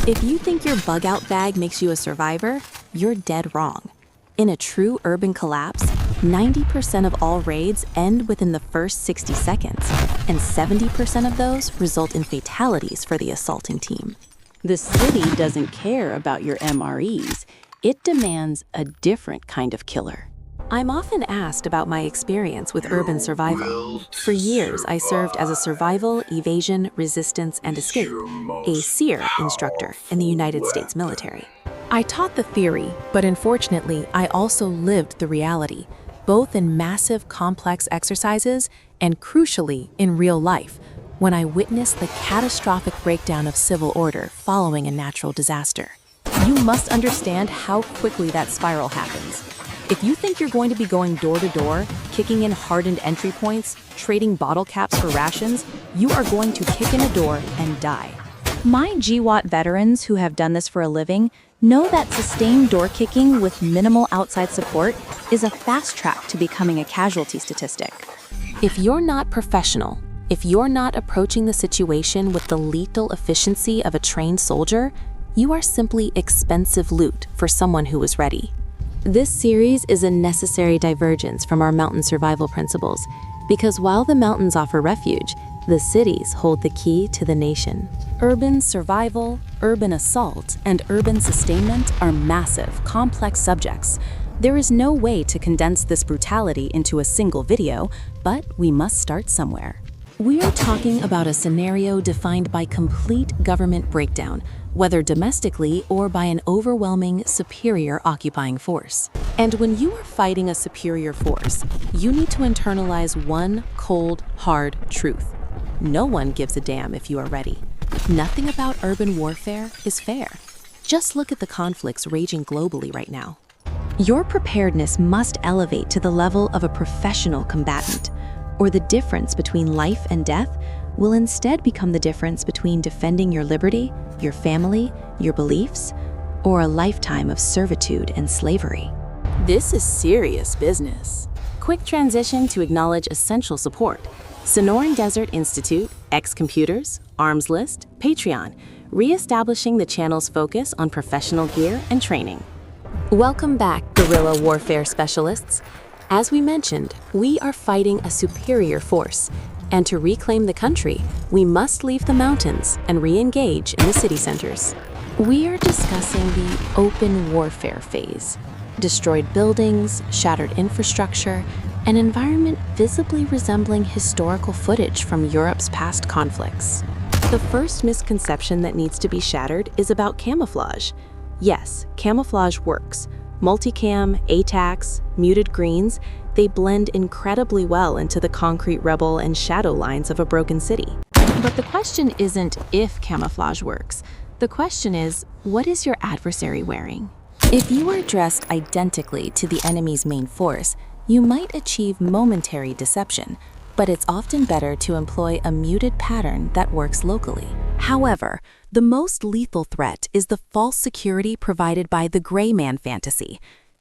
If you think your bug-out bag makes you a survivor, you're dead wrong. In a true urban collapse, 90% of all raids end within the first 60 seconds, and 70% of those result in fatalities for the assaulting team. The city doesn't care about your MREs. It demands a different kind of killer. I'm often asked about my experience with urban survival. For years, I served as a survival, evasion, resistance, and escape, a SEER instructor in the United States military. I taught the theory, but unfortunately, I also lived the reality, both in massive, complex exercises and, crucially, in real life, when I witnessed the catastrophic breakdown of civil order following a natural disaster. You must understand how quickly that spiral happens. If you think you're going to be going door to door, kicking in hardened entry points, trading bottle caps for rations, you are going to kick in a door and die. My GWAT veterans who have done this for a living know that sustained door kicking with minimal outside support is a fast track to becoming a casualty statistic. If you're not professional, if you're not approaching the situation with the lethal efficiency of a trained soldier, you are simply expensive loot for someone who is ready. This series is a necessary divergence from our mountain survival principles, because while the mountains offer refuge, the cities hold the key to the nation. Urban survival, urban assault, and urban sustainment are massive, complex subjects. There is no way to condense this brutality into a single video, but we must start somewhere. We are talking about a scenario defined by complete government breakdown, whether domestically or by an overwhelming, superior occupying force. And when you are fighting a superior force, you need to internalize one cold, hard truth. No one gives a damn if you are ready. Nothing about urban warfare is fair. Just look at the conflicts raging globally right now. Your preparedness must elevate to the level of a professional combatant, or the difference between life and death will instead become the difference between defending your liberty, your family, your beliefs, or a lifetime of servitude and slavery. This is serious business. Quick transition to acknowledge essential support. Sonoran Desert Institute, X-Computers, Arms List, Patreon, re-establishing the channel's focus on professional gear and training. Welcome back, guerrilla warfare specialists. As we mentioned, we are fighting a superior force, and to reclaim the country, we must leave the mountains and re-engage in the city centers. We are discussing the open warfare phase. Destroyed buildings, shattered infrastructure, an environment visibly resembling historical footage from Europe's past conflicts. The first misconception that needs to be shattered is about camouflage. Yes, camouflage works. Multicam, ATACs, muted greens, they blend incredibly well into the concrete rubble and shadow lines of a broken city. But the question isn't if camouflage works. The question is, what is your adversary wearing? If you are dressed identically to the enemy's main force, you might achieve momentary deception, but it's often better to employ a muted pattern that works locally. However, the most lethal threat is the false security provided by the gray man fantasy.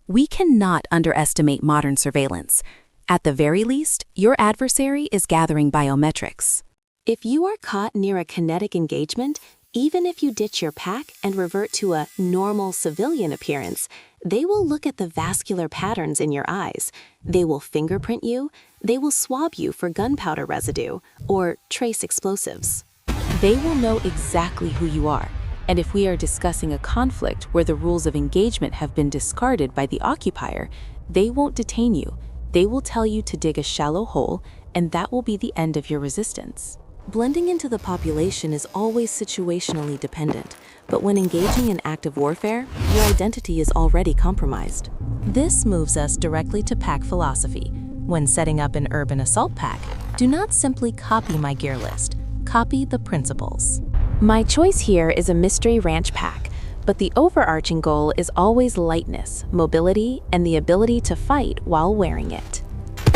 We cannot underestimate modern surveillance. At the very least, your adversary is gathering biometrics. If you are caught near a kinetic engagement, even if you ditch your pack and revert to a normal civilian appearance, they will look at the vascular patterns in your eyes. They will fingerprint you. They will swab you for gunpowder residue or trace explosives. They will know exactly who you are. And if we are discussing a conflict where the rules of engagement have been discarded by the occupier, they won't detain you. They will tell you to dig a shallow hole, and that will be the end of your resistance. Blending into the population is always situationally dependent, but when engaging in active warfare, your identity is already compromised. This moves us directly to pack philosophy. When setting up an urban assault pack, do not simply copy my gear list. Copy the principles. My choice here is a mystery ranch pack, but the overarching goal is always lightness, mobility, and the ability to fight while wearing it.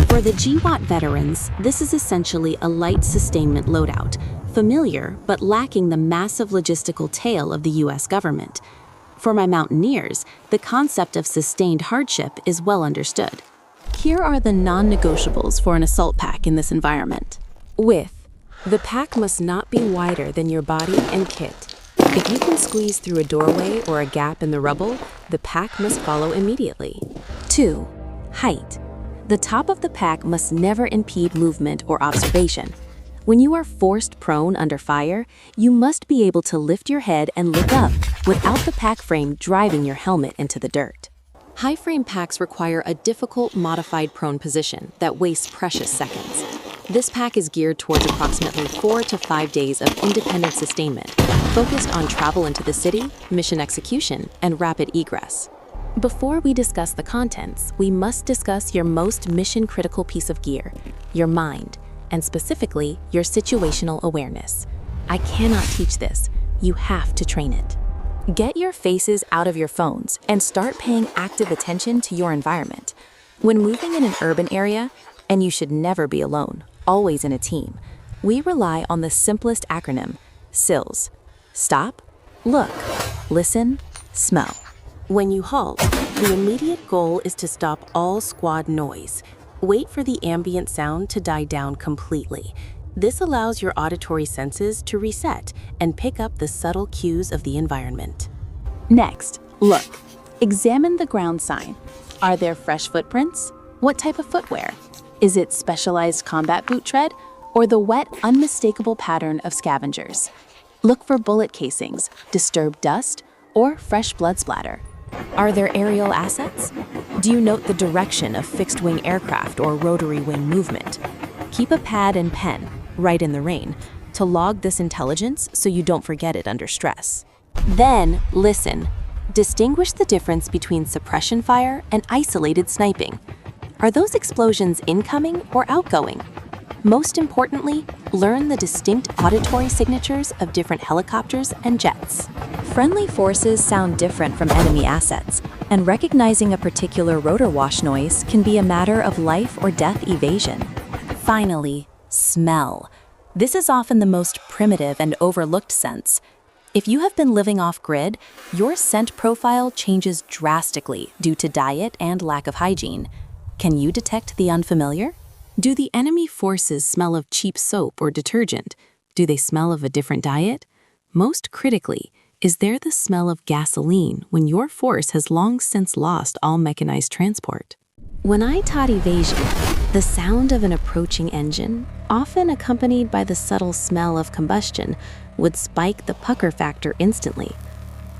For the GWAT veterans, this is essentially a light sustainment loadout, familiar but lacking the massive logistical tail of the US government. For my mountaineers, the concept of sustained hardship is well understood. Here are the non-negotiables for an assault pack in this environment. Width. The pack must not be wider than your body and kit. If you can squeeze through a doorway or a gap in the rubble, the pack must follow immediately. 2. Height. The top of the pack must never impede movement or observation. When you are forced prone under fire, you must be able to lift your head and look up without the pack frame driving your helmet into the dirt. High frame packs require a difficult modified prone position that wastes precious seconds. This pack is geared towards approximately 4 to 5 days of independent sustainment, focused on travel into the city, mission execution, and rapid egress. Before we discuss the contents, we must discuss your most mission-critical piece of gear, your mind, and specifically, your situational awareness. I cannot teach this. You have to train it. Get your faces out of your phones and start paying active attention to your environment. When moving in an urban area, and you should never be alone, always in a team, we rely on the simplest acronym, SILS. Stop, look, listen, smell. When you halt, the immediate goal is to stop all squad noise. Wait for the ambient sound to die down completely. This allows your auditory senses to reset and pick up the subtle cues of the environment. Next, look. Examine the ground sign. Are there fresh footprints? What type of footwear? Is it specialized combat boot tread or the wet, unmistakable pattern of scavengers? Look for bullet casings, disturbed dust, or fresh blood splatter. Are there aerial assets? Do you note the direction of fixed-wing aircraft or rotary-wing movement? Keep a pad and pen, right in the rain, to log this intelligence so you don't forget it under stress. Then, listen. Distinguish the difference between suppression fire and isolated sniping. Are those explosions incoming or outgoing? Most importantly, learn the distinct auditory signatures of different helicopters and jets. Friendly forces sound different from enemy assets, and recognizing a particular rotor wash noise can be a matter of life or death evasion. Finally, smell. This is often the most primitive and overlooked sense. If you have been living off-grid, your scent profile changes drastically due to diet and lack of hygiene. Can you detect the unfamiliar? Do the enemy forces smell of cheap soap or detergent? Do they smell of a different diet? Most critically, is there the smell of gasoline when your force has long since lost all mechanized transport? When I taught evasion, the sound of an approaching engine, often accompanied by the subtle smell of combustion, would spike the pucker factor instantly.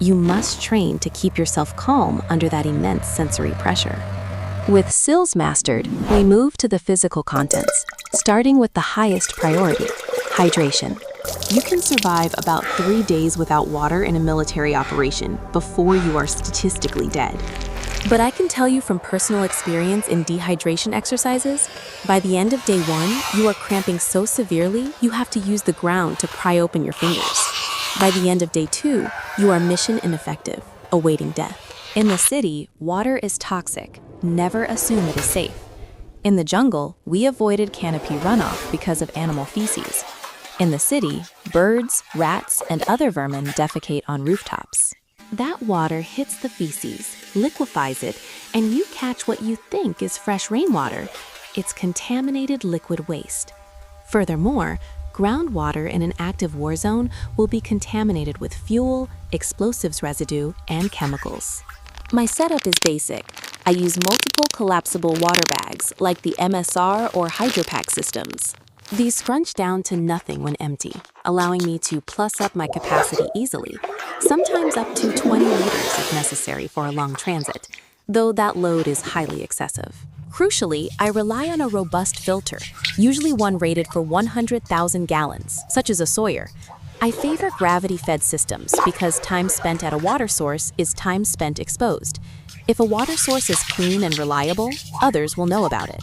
You must train to keep yourself calm under that immense sensory pressure. With SILS mastered, we move to the physical contents, starting with the highest priority, hydration. You can survive about 3 days without water in a military operation before you are statistically dead. But I can tell you from personal experience in dehydration exercises, by the end of day 1, you are cramping so severely you have to use the ground to pry open your fingers. By the end of day 2, you are mission ineffective, awaiting death. In the city, water is toxic. Never assume it is safe. In the jungle, we avoided canopy runoff because of animal feces. In the city, birds, rats, and other vermin defecate on rooftops. That water hits the feces, liquefies it, and you catch what you think is fresh rainwater. It's contaminated liquid waste. Furthermore, groundwater in an active war zone will be contaminated with fuel, explosives residue, and chemicals. My setup is basic. I use multiple collapsible water bags like the MSR or HydroPack systems. These scrunch down to nothing when empty, allowing me to plus up my capacity easily, sometimes up to 20 liters if necessary for a long transit, though that load is highly excessive. Crucially, I rely on a robust filter, usually one rated for 100,000 gallons, such as a Sawyer. I favor gravity-fed systems because time spent at a water source is time spent exposed. If a water source is clean and reliable, others will know about it.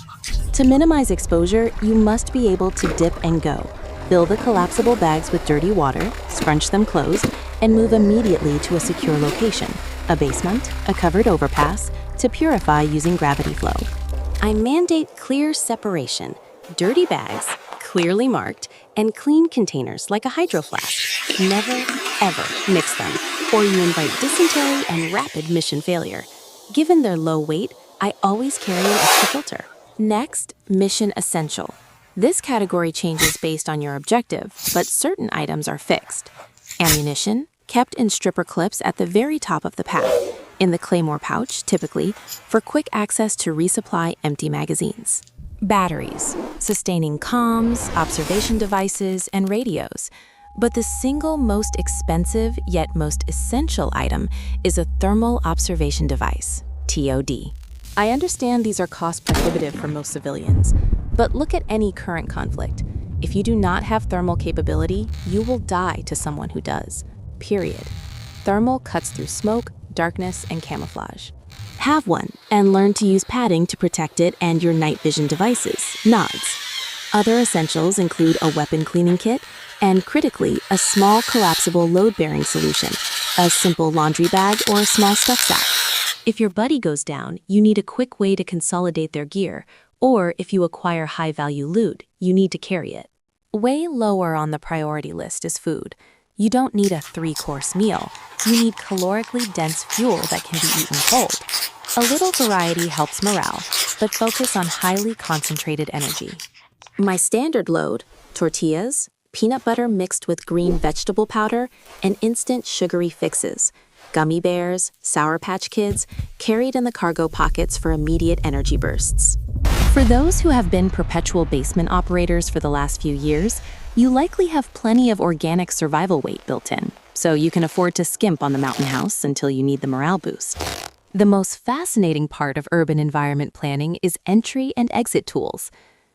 To minimize exposure, you must be able to dip and go. Fill the collapsible bags with dirty water, scrunch them closed, and move immediately to a secure location, a basement, a covered overpass, to purify using gravity flow. I mandate clear separation, dirty bags, clearly marked, and clean containers like a hydro flask. Never, ever mix them, or you invite dysentery and rapid mission failure. Given their low weight, I always carry an extra filter. Next, mission essential. This category changes based on your objective, but certain items are fixed. Ammunition, kept in stripper clips at the very top of the pack, in the claymore pouch, typically, for quick access to resupply empty magazines. Batteries, sustaining comms, observation devices, and radios. But the single most expensive yet most essential item is a thermal observation device, TOD. I understand these are cost prohibitive for most civilians, but look at any current conflict. If you do not have thermal capability, you will die to someone who does. Period. Thermal cuts through smoke, darkness, and camouflage. Have one and learn to use padding to protect it and your night vision devices, nods. Other essentials include a weapon cleaning kit and, critically, a small collapsible load-bearing solution, a simple laundry bag or a small stuff sack. If your buddy goes down, you need a quick way to consolidate their gear, or if you acquire high-value loot, you need to carry it. Way lower on the priority list is food. You don't need a 3-course meal. You need calorically dense fuel that can be eaten cold. A little variety helps morale, but focus on highly concentrated energy. My standard load: tortillas, peanut butter mixed with green vegetable powder, and instant sugary fixes. Gummy bears, Sour Patch Kids, carried in the cargo pockets for immediate energy bursts. For those who have been perpetual basement operators for the last few years, you likely have plenty of organic survival weight built in, so you can afford to skimp on the mountain house until you need the morale boost. The most fascinating part of urban environment planning is entry and exit tools.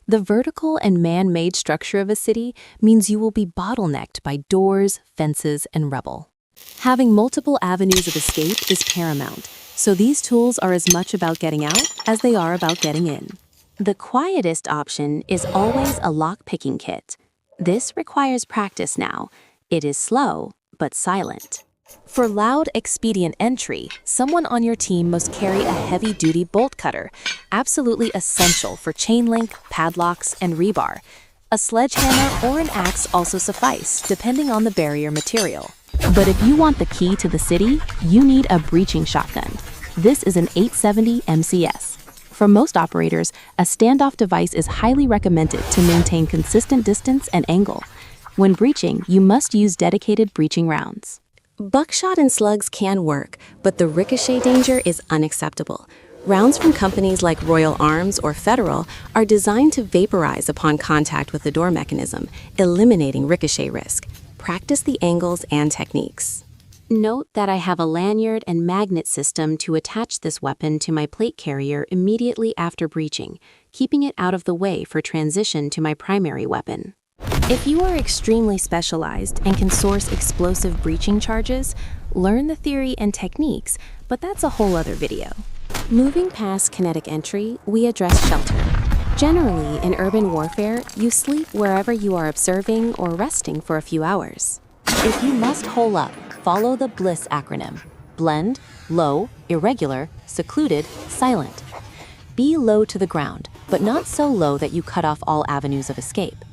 The vertical and man-made structure of a city means you will be bottlenecked by doors, fences, and rubble. Having multiple avenues of escape is paramount, so these tools are as much about getting out as they are about getting in. The quietest option is always a lock-picking kit. This requires practice now. It is slow, but silent. For loud, expedient entry, someone on your team must carry a heavy-duty bolt cutter, absolutely essential for chain link, padlocks, and rebar. A sledgehammer or an axe also suffice, depending on the barrier material. But if you want the key to the city, you need a breaching shotgun. This is an 870 MCS. For most operators, a standoff device is highly recommended to maintain consistent distance and angle. When breaching, you must use dedicated breaching rounds. Buckshot and slugs can work, but the ricochet danger is unacceptable. Rounds from companies like Royal Arms or Federal are designed to vaporize upon contact with the door mechanism, eliminating ricochet risk. Practice the angles and techniques. Note that I have a lanyard and magnet system to attach this weapon to my plate carrier immediately after breaching, keeping it out of the way for transition to my primary weapon. If you are extremely specialized and can source explosive breaching charges, learn the theory and techniques, but that's a whole other video. Moving past kinetic entry, we address shelter. Generally, in urban warfare, you sleep wherever you are observing or resting for a few hours. If you must hole up, follow the BLISS acronym: blend, low, irregular, secluded, silent. Be low to the ground, but not so low that you cut off all avenues of escape.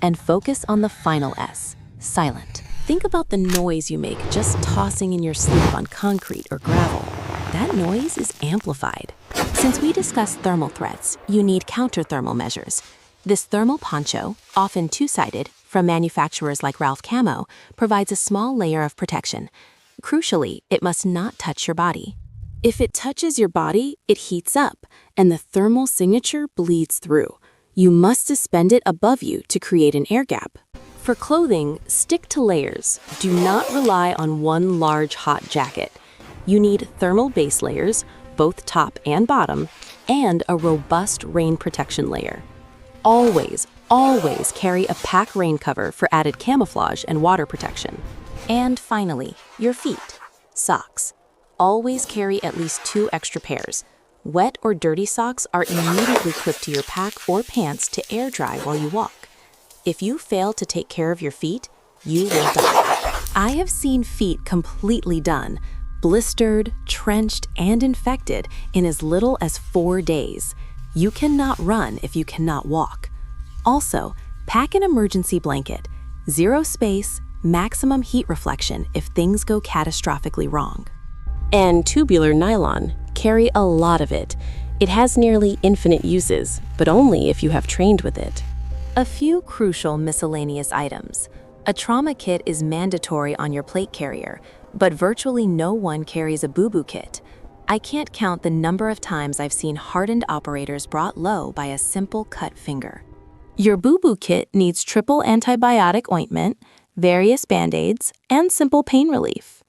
And focus on the final S, silent. Think about the noise you make just tossing in your sleep on concrete or gravel. That noise is amplified. Since we discussed thermal threats, you need counter-thermal measures. This thermal poncho, often two-sided, from manufacturers like Ralph Camo, provides a small layer of protection. Crucially, it must not touch your body. If it touches your body, it heats up, and the thermal signature bleeds through. You must suspend it above you to create an air gap. For clothing, stick to layers. Do not rely on one large hot jacket. You need thermal base layers, both top and bottom, and a robust rain protection layer. Always, always carry a pack rain cover for added camouflage and water protection. And finally, your feet. Socks. Always carry at least 2 extra pairs. Wet or dirty socks are immediately clipped to your pack or pants to air dry while you walk. If you fail to take care of your feet, you will die. I have seen feet completely done, blistered, trenched, and infected in as little as 4 days. You cannot run if you cannot walk. Also, pack an emergency blanket. 0 space, maximum heat reflection if things go catastrophically wrong. And tubular nylon. Carry a lot of it. It has nearly infinite uses, but only if you have trained with it. A few crucial miscellaneous items. A trauma kit is mandatory on your plate carrier, but virtually no one carries a boo-boo kit. I can't count the number of times I've seen hardened operators brought low by a simple cut finger. Your boo-boo kit needs triple antibiotic ointment, various Band-Aids, and simple pain relief.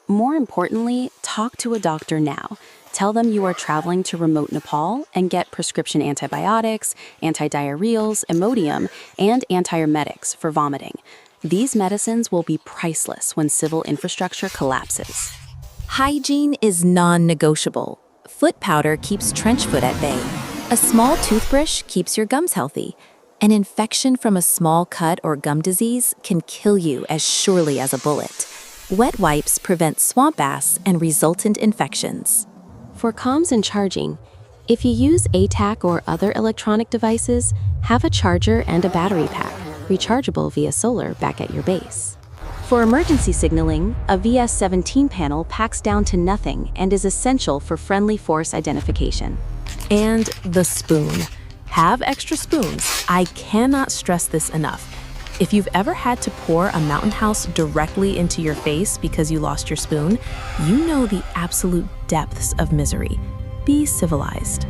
More importantly, talk to a doctor now. Tell them you are traveling to remote Nepal and get prescription antibiotics, antidiarrheals, Imodium, and antiemetics for vomiting. These medicines will be priceless when civil infrastructure collapses. Hygiene is non-negotiable. Foot powder keeps trench foot at bay. A small toothbrush keeps your gums healthy. An infection from a small cut or gum disease can kill you as surely as a bullet. Wet wipes prevent swamp ass and resultant infections. For comms and charging, if you use ATAC or other electronic devices, have a charger and a battery pack, rechargeable via solar back at your base. For emergency signaling, a VS-17 panel packs down to nothing and is essential for friendly force identification. And the spoon. Have extra spoons. I cannot stress this enough. If you've ever had to pour a Mountain House directly into your face because you lost your spoon, you know the absolute depths of misery. Be civilized.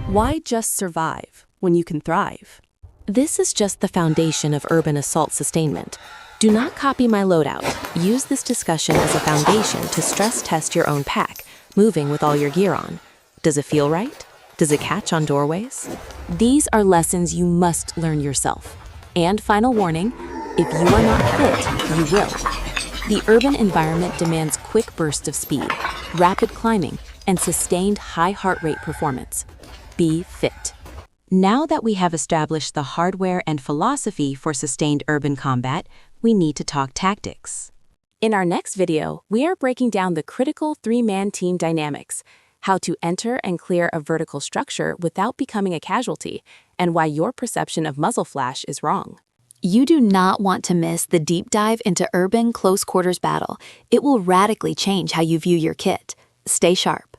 Why just survive when you can thrive? This is just the foundation of urban assault sustainment. Do not copy my loadout. Use this discussion as a foundation to stress test your own pack, moving with all your gear on. Does it feel right? Does it catch on doorways? These are lessons you must learn yourself. And final warning, if you are not fit, you will. The urban environment demands quick bursts of speed, rapid climbing, and sustained high heart rate performance. Be fit. Now that we have established the hardware and philosophy for sustained urban combat, we need to talk tactics. In our next video, we are breaking down the critical three-man team dynamics, how to enter and clear a vertical structure without becoming a casualty, and why your perception of muzzle flash is wrong. You do not want to miss the deep dive into urban close quarters battle. It will radically change how you view your kit. Stay sharp.